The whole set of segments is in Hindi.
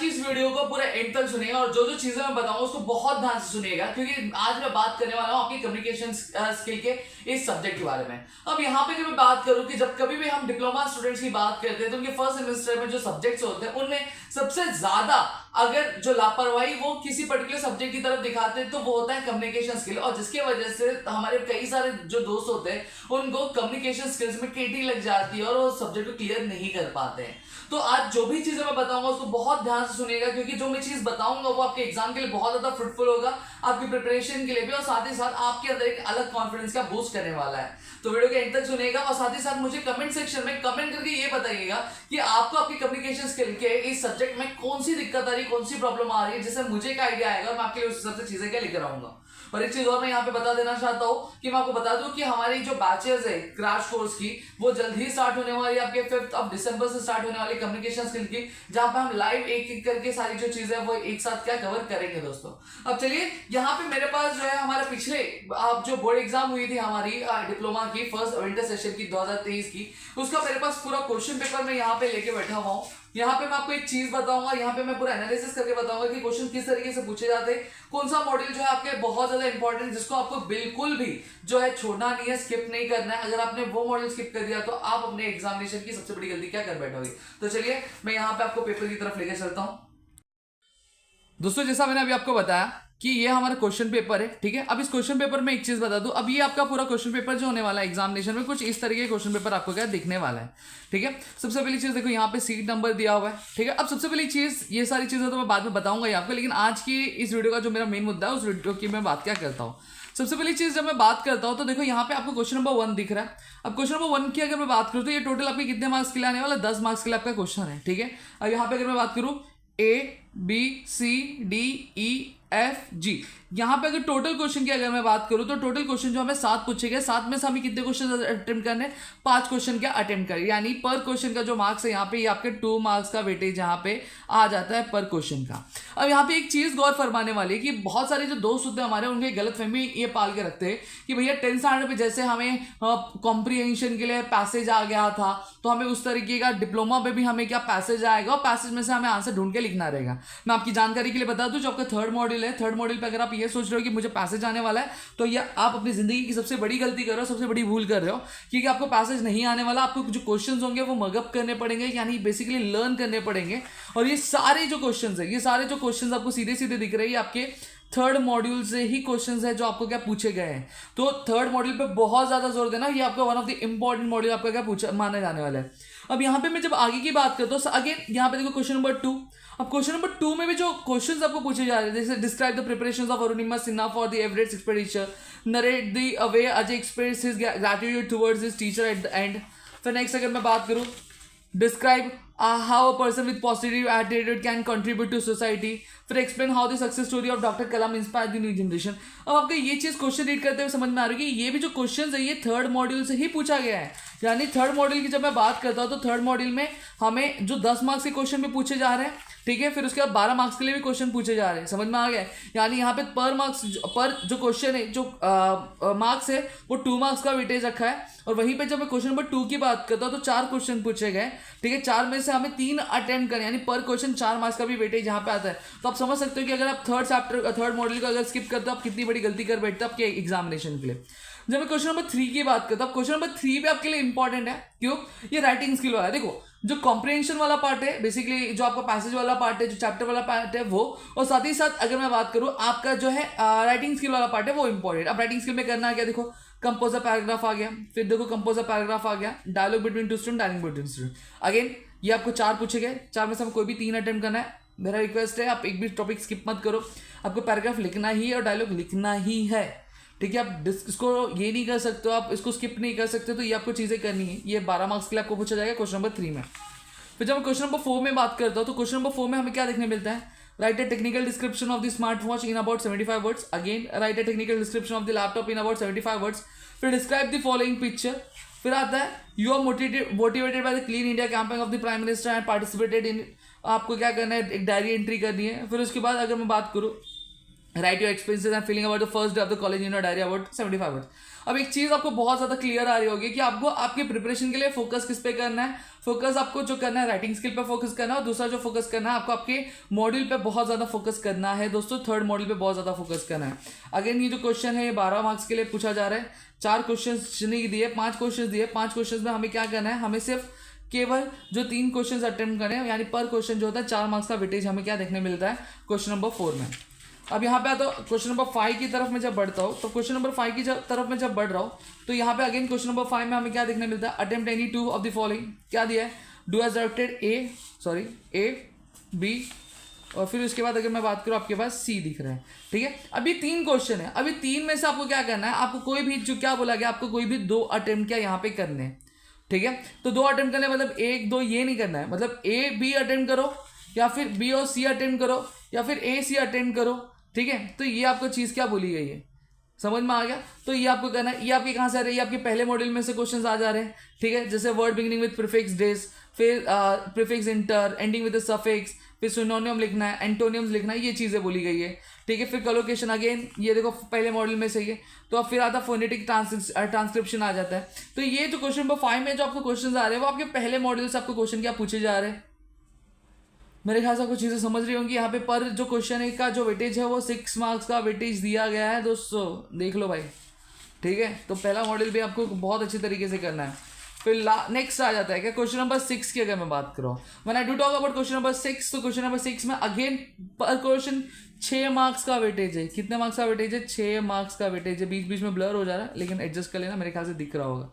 की इस वीडियो को पूरा एंड तक सुनिएगा और जो जो चीजें मैं बताऊंगा उसको बहुत ध्यान से सुनिएगा, क्योंकि आज मैं बात करने वाला हूं आपकी कम्युनिकेशन स्किल के इस सब्जेक्ट के बारे में। अब यहाँ पे मैं बात करूं कि जब कभी भी हम डिप्लोमा स्टूडेंट्स की बात करते हैं तो उनके फर्स्ट सेमेस्टर में जो सब्जेक्ट्स होते हैं उनमें सबसे ज्यादा अगर जो लापरवाही वो किसी पर्टिकुलर सब्जेक्ट की तरफ दिखाते हैं तो वो होता है कम्युनिकेशन स्किल, और जिसकी वजह से हमारे कई सारे जो दोस्त होते हैं उनको कम्युनिकेशन स्किल्स में टेटी लग जाती है और वो सब्जेक्ट को क्लियर नहीं कर पाते हैं। तो आज जो भी चीजें मैं बताऊंगा उसको बहुत ध्यान से सुनिएगा, क्योंकि जो मैं चीज बताऊंगा वो आपके एग्जाम के लिए बहुत ज्यादा फ्रूटफुल होगा, आपकी प्रिपरेशन के लिए भी, और साथ ही साथ आपके अंदर एक अलग कॉन्फिडेंस का बूस्ट करने वाला है। तो वीडियो के एंड तक सुनिएगा और साथ ही साथ मुझे कमेंट सेक्शन में कमेंट करके ये बताइएगा कि आपको आपकी कम्युनिकेशन स्किल के इस सब्जेक्ट में कौन सी दिक्कत आ रही है, कौन सी प्रॉब्लम आ रही है, जिससे मुझे एक आइडिया आएगा और मैं आपके लिए उस हिसाब से चीजें क्या लेकर आऊंगा। और एक चीज और मैं यहाँ पे बता देना चाहता हूँ कि मैं आपको बता दूं कि हमारी जो बैचेस है क्रैश कोर्स की वो जल्द ही स्टार्ट होने वाली है, आपके 5 दिसंबर से स्टार्ट होने वाली कम्युनिकेशन स्किल की, जहां पे हम लाइव एक एक करके सारी जो चीजें है वो एक साथ क्या कवर करेंगे दोस्तों। अब चलिए यहाँ पे मेरे पास जो है हमारा पिछले आप जो बोर्ड एग्जाम हुई थी हमारी डिप्लोमा की फर्स्ट विंटर सेशन की 2023 की, उसका मेरे पास पूरा क्वेश्चन पेपर मैं यहाँ पे लेके बैठा हुआ हूँ। यहाँ पे मैं आपको एक चीज बताऊंगा, यहाँ पे मैं पूरा एनालिसिस करके बताऊंगा कि क्वेश्चन किस तरीके से पूछे जाते हैं, कौन सा मॉड्यूल जो है आपके बहुत ज्यादा इंपॉर्टेंट जिसको आपको बिल्कुल भी जो है छोड़ना नहीं है, स्किप नहीं करना है। अगर आपने वो मॉड्यूल स्किप कर दिया तो आप अपने एग्जामिनेशन की सबसे बड़ी गलती क्या कर बैठोगे। तो चलिए मैं यहाँ पे आपको पेपर की तरफ लेकर चलता हूँ। दोस्तों जैसा मैंने अभी आपको बताया कि ये हमारा क्वेश्चन पेपर है, ठीक है। अब इस क्वेश्चन पेपर में एक चीज बता दूं, अब ये आपका पूरा क्वेश्चन पेपर जो होने वाला है एग्जामिनेशन में कुछ इस तरीके का क्वेश्चन पेपर आपको क्या दिखने वाला है, ठीक है। सबसे पहली चीज देखो यहाँ पे सीट नंबर दिया हुआ है, ठीक है। अब सबसे पहली चीज, ये सारी चीजें तो मैं बाद में बताऊंगा ही आपको, लेकिन आज की इस वीडियो का जो मेरा मेन मुद्दा है उस वीडियो की मैं बात क्या करता हूँ। सबसे पहली चीज जब मैं बात करता हूं तो देखो यहाँ पे आपको क्वेश्चन नंबर 1 दिख रहा है। अब क्वेश्चन नंबर 1 की अगर मैं बात करूं तो ये टोटल आपके कितने मार्क्स के लिए आने वाला, 10 मार्क्स के लिए आपका क्वेश्चन है, ठीक है। अब यहाँ पे अगर मैं बात करूं ABCDEF G, यहाँ पे अगर टोटल क्वेश्चन की अगर मैं बात करूं तो टोटल क्वेश्चन जो हमें 7 पूछे गए, 7 में से हमें कितने क्वेश्चन अटेम्प्ट करने, 5 क्वेश्चन क्या अटेम्प्ट करें, यानी पर क्वेश्चन का जो मार्क्स है यहाँ पे ये आपके 2 मार्क्स का वेटेज यहाँ पे आ जाता है पर क्वेश्चन का। अब यहाँ पे एक चीज गौर फरमाने वाली है कि बहुत सारे जो दोस्त होते हैं हमारे उनके गलत फहमी ये पाल के रखते हैं कि भैया 10th स्टैंडर्ड पे जैसे हमें कॉम्प्रीहेंशन के लिए पैसेज आ गया था तो हमें उस तरीके का डिप्लोमा में भी हमें क्या पैसेज आएगा और पैसेज में से हमें आंसर ढूंढ के लिखना रहेगा। मैं आपकी जानकारी के लिए बता दूं जो आपका थर्ड मॉड्यूल है, थर्ड मॉड्यूल पे अगर आप ये सोच रहे हो कि मुझे पैसेज आने वाला है तो ये आप अपनी जिंदगी की सबसे बड़ी गलती कर रहे हो, सबसे बड़ी भूल कर रहे हो, क्योंकि आपको पैसेज नहीं आने वाला। आपको जो क्वेश्चंस होंगे वो मगअप करने पड़ेंगे, यानी बेसिकली लर्न करने पड़ेंगे। और ये सारे जो क्वेश्चंस है, ये सारे जो क्वेश्चंस आपको सीधे सीधे दिख रहे हैं आपके थर्ड मॉड्यूल से ही क्वेश्चंस है जो आपको क्या पूछे गए हैं। तो थर्ड मॉड्यूल पे बहुत ज्यादा जोर देना, ये आपका one of the important module आपका क्या पूछा माना जाने वाला है। अब यहाँ पे मैं जब आगे की बात करता हूँ, अगेन यहाँ पे देखो क्वेश्चन नंबर 2। अब क्वेश्चन नंबर 2 में भी जो क्वेश्चंस आपको पूछे जा रहे हैं, जैसे describe the preparations of Arunima Sinha for the Everest expedition, narrate the way Ajay express his gratitude towards his teacher at the end. फिर नेक्स्ट अगर मैं बात करूँ, describe how a person with positive attitude can contribute to society. फिर explain how the success story of doctor Kalam inspire the new generation. अब आपको ये चीज क्वेश्चन रीड करते हुए समझ में आ रही है कि ये भी जो क्वेश्चन है ये थर्ड मॉड्यूल से ही पूछा गया है। यानी थर्ड मॉड्यूल की जब मैं बात करता हूँ तो थर्ड मॉड्यूल में हमें जो 10 मार्क्स के क्वेश्चन भी पूछे जा रहे हैं, ठीक है। फिर उसके बाद 12 मार्क्स के लिए भी क्वेश्चन पूछे जा रहे हैं, समझ में आ गया। यानी यहाँ पे पर मार्क्स पर जो क्वेश्चन है जो मार्क्स है वो 2 मार्क्स का वेटेज रखा है। और वहीं पे जब मैं क्वेश्चन नंबर 2 की बात करता हूँ तो 4 क्वेश्चन पूछे गए, ठीक है। 4 में से हमें 3 अटेम्प्ट करने, यानी पर क्वेश्चन 4 मार्क्स का भी वेटेज यहाँ पे आता है। तो आप समझ सकते हो कि अगर आप थर्ड मॉड्यूल को अगर स्किप करते हो आप कितनी बड़ी गलती कर बैठते हो आपके एग्जामिनेशन के लिए। जब मैं क्वेश्चन नंबर 3 की बात करता हूँ, क्वेश्चन नंबर 3 भी आपके लिए इंपॉर्टेंट है। क्यों? ये राइटिंग स्किल वाला है। देखो जो कॉम्प्रिहेंशन वाला पार्ट है, बेसिकली जो आपका पैसेज वाला पार्ट है, जो चैप्टर वाला पार्ट है वो, और साथ ही साथ अगर मैं बात करूं आपका जो है राइटिंग स्किल वाला पार्ट है वो इंपॉर्टेंट। अब राइटिंग स्किल में करना क्या, देखो कंपोज अ पैराग्राफ आ गया, फिर देखो कंपोज अ पैराग्राफ आ गया, dialogue between two student, dialogue between student. Again ये आपको 4 पूछे गए, 4 में से हमें कोई भी 3 अटेम्प्ट करना है। मेरा रिक्वेस्ट है आप एक भी टॉपिक स्किप मत करो, आपको पैराग्राफ लिखना ही है और डायलॉग लिखना ही है, ठीक है। आप इसको ये नहीं कर सकते हो, आप इसको स्किप नहीं कर सकते, तो ये आपको चीजें करनी है। ये 12 मार्क्स के लिए आपको पूछा जाएगा क्वेश्चन नंबर 3 में। फिर जब मैं क्वेश्चन नंबर 4 में बात करता हूँ तो क्वेश्चन नंबर 4 में हमें क्या देखने मिलता है, write a technical description of the smart watch in about 75 words. Again write a technical description of the laptop in about 75 words. फिर डिस्क्राइब द फॉलोइंग पिक्चर। फिर आता है you are motivated by the clean India campaign of the prime minister and participated in. आपको क्या करना है, एक डायरी एंट्री करनी है। फिर उसके बाद अगर मैं बात करूँ right your experiences and feeling about the first day of the college in your diary about 75 words. अब एक चीज़ आपको बहुत ज़्यादा क्लियर आ रही होगी कि आपको आपके प्रिपरेशन के लिए फोकस किस पे करना है। फोकस आपको जो करना है राइटिंग स्किल पे फोकस करना है, और दूसरा जो फोकस करना है आपको आपके मॉड्यूल पे बहुत ज़्यादा फोकस करना है दोस्तों, थर्ड मॉड्यूल पे बहुत ज़्यादा फोकस करना है। अगेन ये जो क्वेश्चन है ये 12 मार्क्स के लिए पूछा जा रहा है। 4 क्वेश्चन नहीं दिए, 5 क्वेश्चन दिए। 5 क्वेश्चन में हमें क्या करना है, हमें सिर्फ केवल जो 3 क्वेश्चन अटेम्प्ट करें, यानी पर क्वेश्चन जो होता है 4 मार्क्स का वेटेज हमें क्या देखने मिलता है क्वेश्चन नंबर 4 में। अब यहाँ पे आता हूँ क्वेश्चन नंबर 5 की तरफ मैं जब बढ़ता हूँ, तो क्वेश्चन नंबर 5 की तरफ मैं जब बढ़ रहा हूँ, तो यहाँ पे अगेन क्वेश्चन नंबर 5 में हमें क्या देखने मिलता है, attempt any 2 of the following. क्या दिया है, do as directed A B, और फिर उसके बाद अगर मैं बात करूँ आपके पास सी दिख रहा है। ठीक है, अभी 3 क्वेश्चन है, अभी 3 में से आपको क्या करना है, आपको कोई भी जो क्या बोला गया, आपको कोई भी 2 अटेम्प्ट क्या यहाँ पे करने हैं। ठीक है, तो 2 अटेम्प्ट करने मतलब 1 2 ये नहीं करना है, मतलब ए बी अटेम्प्ट करो, या फिर बी और सी अटेम्प्ट करो, या फिर ए सी अटेम्प्ट करो। ठीक है, तो ये आपको चीज़ क्या बोली गई है, समझ में आ गया। तो ये आपको करना है। ये आपके कहाँ से आ रहे हैं, ये आपके पहले मॉड्यूल में से क्वेश्चंस आ जा रहे हैं। ठीक है, जैसे word beginning with prefix dis, फिर prefix inter, ending with suffix, फिर सिनोनियम लिखना है, एंटोनियम्स लिखना है, ये चीज़ें बोली गई है। ठीक है, फिर कलोकेशन अगेन ये देखो पहले मॉड्यूल में से ही है। तो अब फिर आता फोनेटिक ट्रांसक्रिप्शन आ जाता है। तो ये जो क्वेश्चन नंबर 5 में जो आपको क्वेश्चन आ रहे हैं वो आपके पहले मॉड्यूल से आपको क्वेश्चन क्या पूछे जा रहे हैं। मेरे ख्याल से कुछ चीज़ें समझ रही होंगी। यहाँ पे पर जो क्वेश्चन है का जो वेटेज है वो 6 मार्क्स का वेटेज दिया गया है दोस्तों, देख लो भाई। ठीक है, तो पहला मॉडल भी आपको बहुत अच्छी तरीके से करना है। फिर नेक्स्ट आ जाता है क्या, क्वेश्चन नंबर 6 की अगर मैं बात करूँ, when I do talk about question number 6, तो क्वेश्चन नंबर 6 में अगेन पर क्वेश्चन 6 मार्क्स का वेटेज है। कितने मार्क्स का वेटेज है, 6 मार्क्स का वेटेज है। बीच बीच में ब्लर हो जा रहा है, लेकिन एडजस्ट कर लेना, मेरे ख्याल से दिख रहा होगा।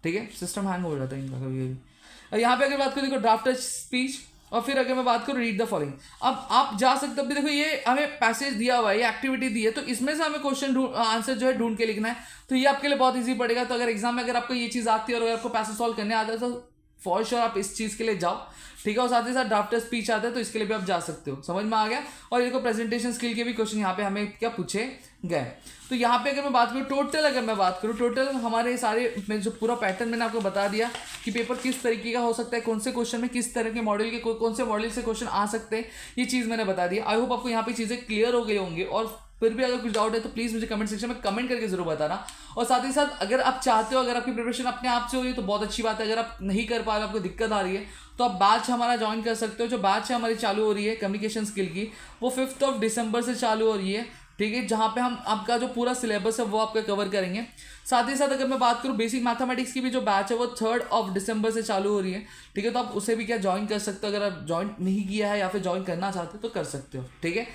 ठीक है, सिस्टम हैंग हो जाता है इनका कभी कभी। यहाँ पे अगर बात करूँ देखो ड्राफ्ट स्पीच, और फिर अगर मैं बात करूँ रीड द फॉलोइंग। अब आप जा सकते हो, अभी देखो ये हमें पैसेज दिया हुआ है, ये एक्टिविटी दी है, तो इसमें से हमें क्वेश्चन आंसर जो है ढूंढ के लिखना है। तो ये आपके लिए बहुत इजी पड़ेगा। तो अगर एग्जाम में अगर आपको ये चीज़ आती है और अगर आपको पैसेज सॉल्व करने आता है तो फॉर श्योर आप इस चीज़ के लिए जाओ। ठीक है, और साथ ही साथ ड्राफ्टर स्पीच आता है तो इसके लिए भी आप जा सकते हो। समझ में आ गया। और ये देखो प्रेजेंटेशन स्किल के भी क्वेश्चन यहाँ पे हमें क्या पूछे गए। तो यहाँ पे अगर मैं बात करूँ टोटल, अगर मैं बात करूँ टोटल हमारे सारे में जो पूरा पैटर्न मैंने आपको बता दिया कि पेपर किस तरीके का हो सकता है, कौन से क्वेश्चन में किस तरह के मॉडल के कौन से मॉडल से क्वेश्चन आ सकते हैं, ये चीज़ मैंने बता दी। आई होप आपको यहाँ पे चीज़ें क्लियर हो गई होंगी। और फिर भी अगर कुछ डाउट है तो प्लीज़ मुझे कमेंट सेक्शन में कमेंट करके जरूर बताना। और साथ ही साथ अगर आप चाहते हो, अगर आपकी प्रिपरेशन अपने आप से हो रही है तो बहुत अच्छी बात है। अगर आप नहीं कर पा रहे, आपको दिक्कत आ रही है, तो आप बैच हमारा ज्वाइन कर सकते हो। जो बैच है हमारी चालू हो रही है कम्युनिकेशन स्किल की, वो 5 दिसंबर से चालू हो रही है। ठीक है, जहाँ पे हम आपका जो पूरा सिलेबस है वो आपका कवर करेंगे। साथ ही साथ अगर मैं बात करूँ बेसिक मैथमेटिक्स की भी जो बैच है वो 3 दिसंबर से चालू हो रही है। ठीक है, तो आप उसे भी क्या ज्वाइन कर सकते हो। अगर आप ज्वाइन नहीं किया है या फिर ज्वाइन करना चाहते हो तो कर सकते हो। ठीक है,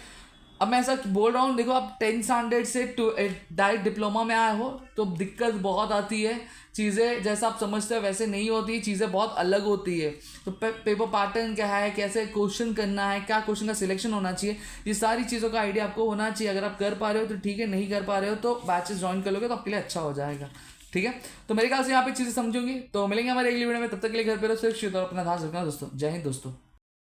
अब मैं ऐसा बोल रहा हूँ, देखो आप 10 स्टैंडर्ड से डायरेक्ट डिप्लोमा में आए हो तो दिक्कत बहुत आती है। चीज़ें जैसा आप समझते हो वैसे नहीं होती, चीज़ें बहुत अलग होती है। तो पेपर पैटर्न क्या है, कैसे क्वेश्चन करना है, क्या क्वेश्चन का सिलेक्शन होना चाहिए, ये सारी चीज़ों का आइडिया आपको होना चाहिए। अगर आप कर पा रहे हो तो ठीक है, नहीं कर पा रहे हो तो बैचेस ज्वाइन कर लोगे तो आपके लिए अच्छा हो जाएगा। ठीक है, तो मेरे ख्याल से यहाँ पे चीज़ें समझोगी। तो मिलेंगे हमारे अगली वीडियो में, तब तक के लिए घर पे रहो, सुरक्षित और अपना ध्यान रखना दोस्तों। जय हिंद दोस्तों।